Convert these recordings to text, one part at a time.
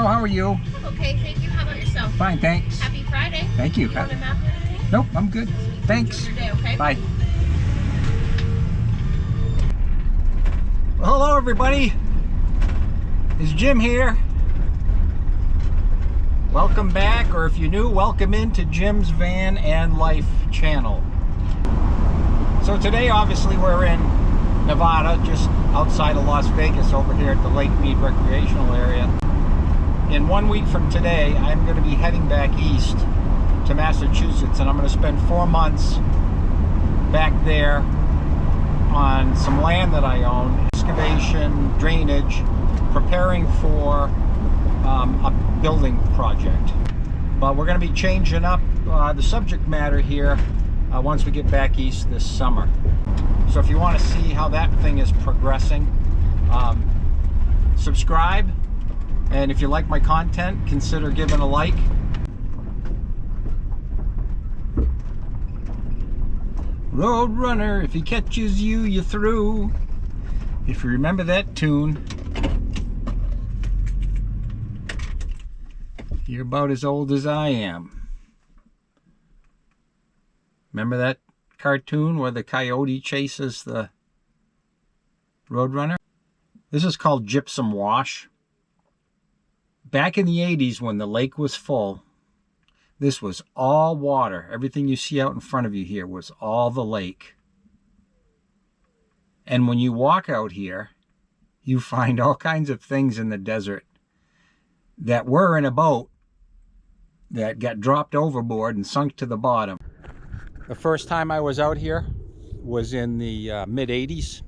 how are you? Okay, thank you. How about yourself? Fine, thanks. Happy Friday. Thank you. You want a map or anything? Nope, I'm good. Thanks. Enjoy your day, okay? Bye. Well, hello everybody. It's Jim here. Welcome back, or if you're new, welcome into Jim's Van and Life channel. So today, obviously, we're in Nevada, just outside of Las Vegas, over here at the Lake Mead Recreational Area. In 1 week from today, I'm going to be heading back east to Massachusetts, and I'm going to spend 4 months back there on some land that I own, excavation, drainage, preparing for a building project. But we're going to be changing up the subject matter here once we get back east this summer. So if you want to see how that thing is progressing, subscribe, and if you like my content, consider giving a like. Road runner, if he catches you, you're through. If you remember that tune. You're about as old as I am. Remember that cartoon where the coyote chases the roadrunner? This is called gypsum wash. Back in the 80s, when the lake was full, this was all water. Everything you see out in front of you here was all the lake. And when you walk out here, you find all kinds of things in the desert that were in a boat that got dropped overboard and sunk to the bottom. The first time I was out here was in the mid-80s,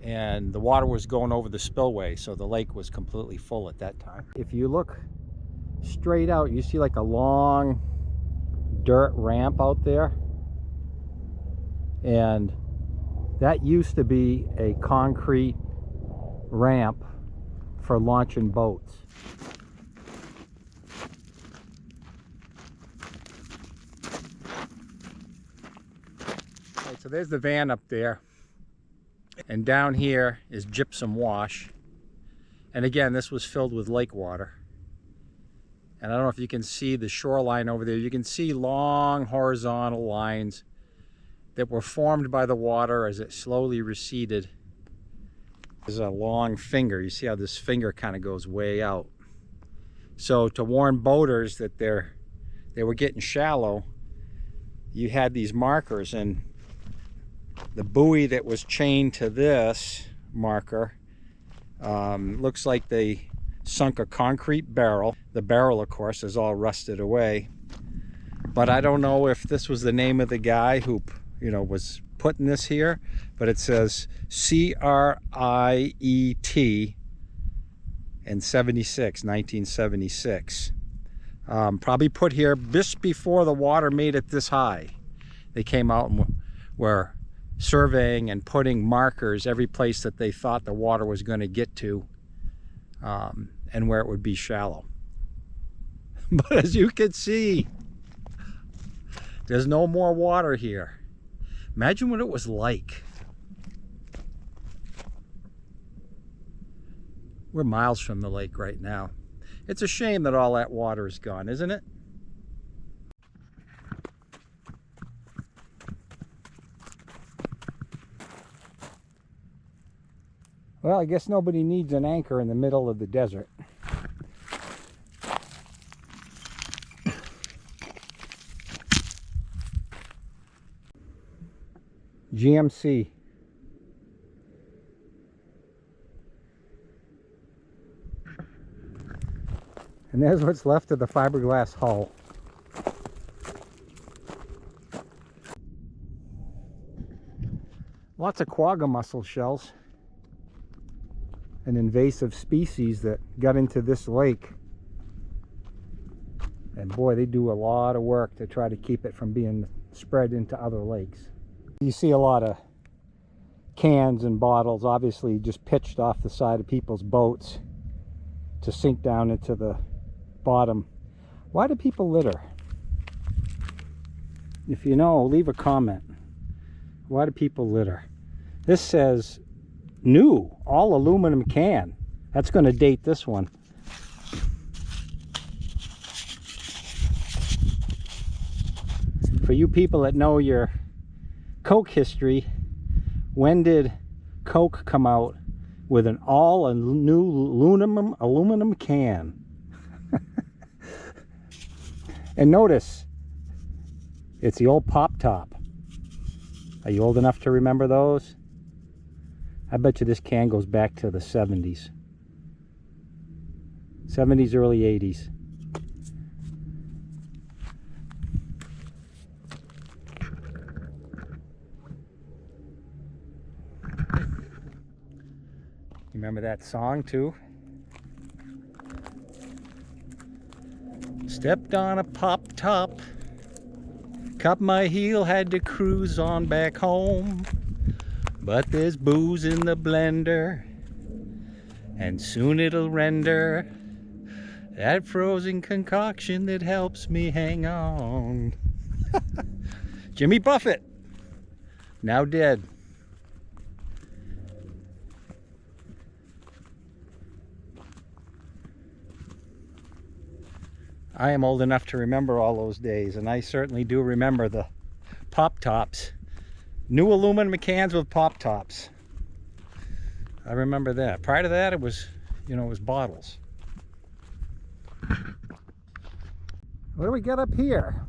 and the water was going over the spillway, so the lake was completely full at that time. If you look straight out, you see like a long dirt ramp out there, and that used to be a concrete ramp for launching boats. So there's the van up there, and down here is gypsum wash, and again, this was filled with lake water. And I don't know if you can see the shoreline over there. You can see long horizontal lines that were formed by the water as it slowly receded. There's a long finger. You see how this finger kind of goes way out. So to warn boaters that they were getting shallow, you had these markers, and the buoy that was chained to this marker looks like they sunk a concrete barrel. The barrel, of course, is all rusted away. But I don't know if this was the name of the guy who, was putting this here, but it says CRIET and 1976. Probably put here just before the water made it this high. They came out and were surveying and putting markers every place that they thought the water was going to get to, and where it would be shallow. But as you can see, there's no more water here. Imagine what it was like. We're miles from the lake right now. It's a shame that all that water is gone, isn't it? Well, I guess nobody needs an anchor in the middle of the desert. GMC. And there's what's left of the fiberglass hull. Lots of quagga mussel shells. An invasive species that got into this lake, and boy, they do a lot of work to try to keep it from being spread into other lakes. You see a lot of cans and bottles, obviously just pitched off the side of people's boats to sink down into the bottom. Why do people litter? If you know, leave a comment. Why do people litter? This says new, all aluminum can. That's going to date this one. For you people that know your Coke history, when did Coke come out with an all new aluminum can? And notice, it's the old pop top. Are you old enough to remember those? I bet you this can goes back to the 70s. 70s, early 80s. Remember that song too? Stepped on a pop top, caught my heel, had to cruise on back home. But there's booze in the blender, and soon it'll render that frozen concoction that helps me hang on. Jimmy Buffett, now dead. I am old enough to remember all those days, and I certainly do remember the pop tops. New aluminum cans with pop tops. I remember that. Prior to that, it was, it was bottles. What do we got up here?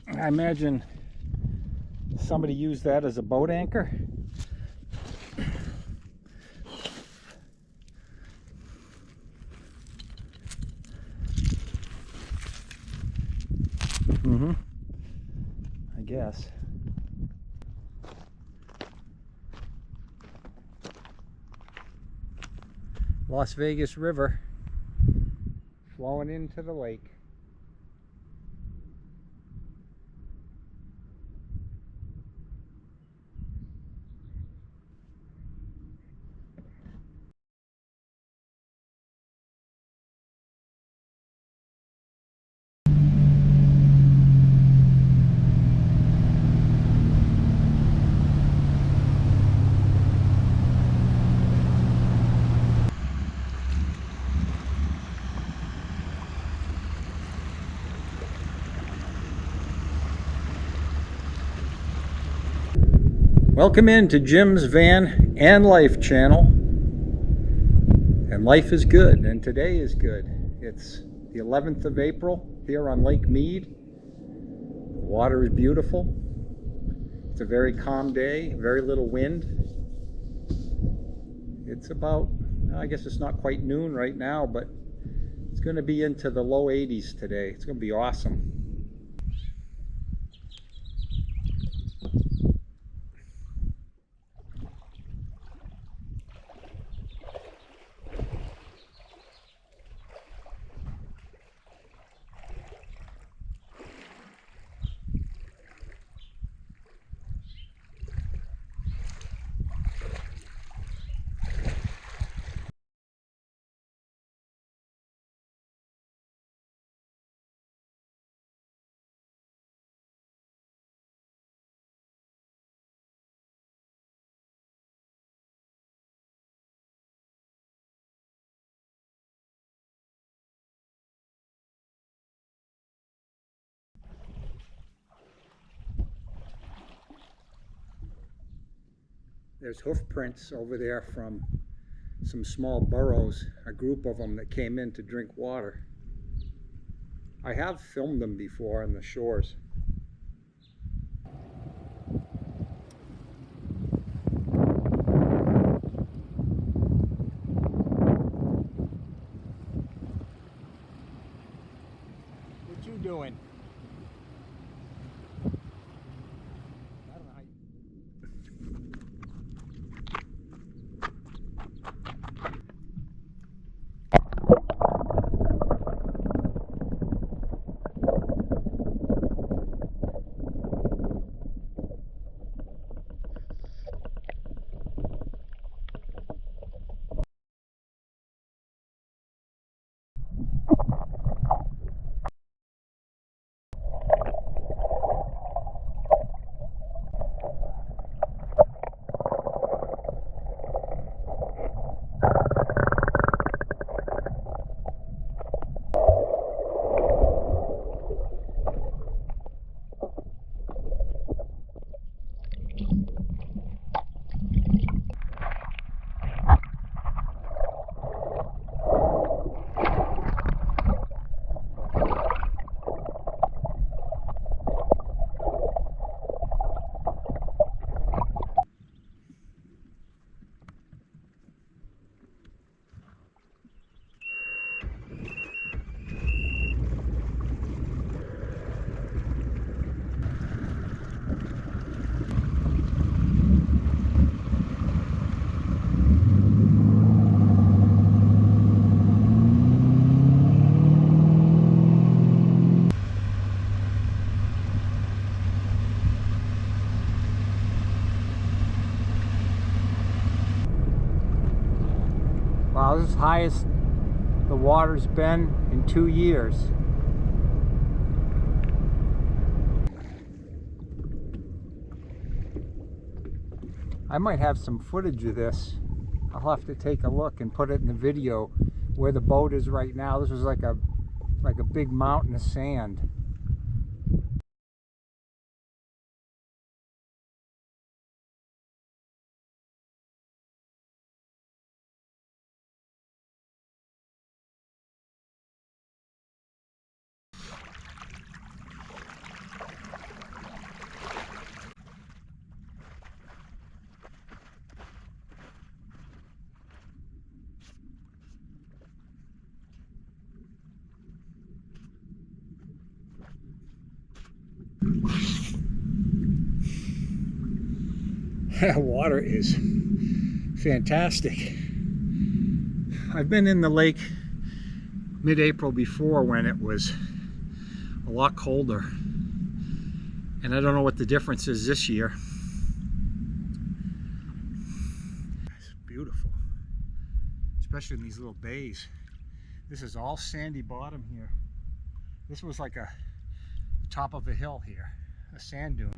I imagine somebody used that as a boat anchor. I guess. Las Vegas River flowing into the lake. Welcome into Jim's Van&Life channel. And life is good, and today is good. It's the 11th of April here on Lake Mead. The water is beautiful. It's a very calm day, very little wind. It's about, I guess it's not quite noon right now, but it's going to be into the low 80s today. It's going to be awesome. There's hoof prints over there from some small burros, a group of them that came in to drink water. I have filmed them before on the shores. What you doing? I don't know how you... Wow, this is the highest the water's been in 2 years. I might have some footage of this. I'll have to take a look and put it in the video where the boat is right now. This was like a big mountain of sand. Water is fantastic. I've been in the lake mid-April before when it was a lot colder, and I don't know what the difference is this year. It's beautiful, especially in these little bays. This is all sandy bottom here. This was like the top of a hill here, a sand dune.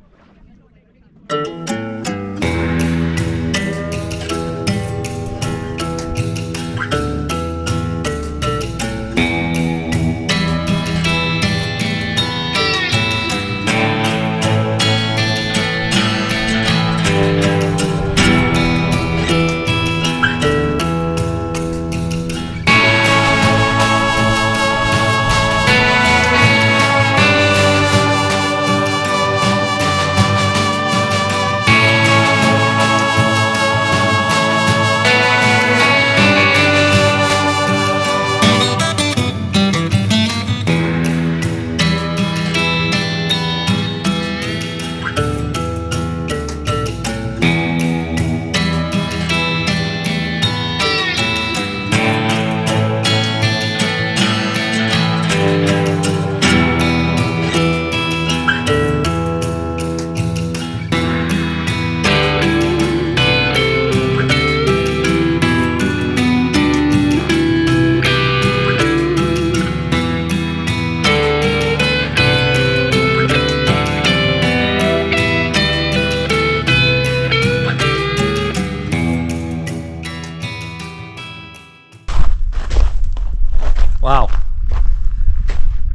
Wow,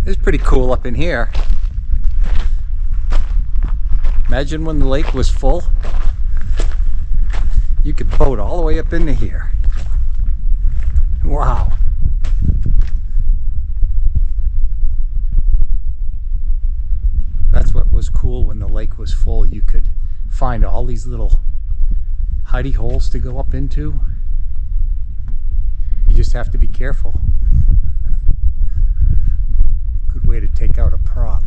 it's pretty cool up in here. Imagine when the lake was full, you could boat all the way up into here. Wow. That's what was cool when the lake was full. You could find all these little hidey holes to go up into. You just have to be careful. Good way to take out a prop.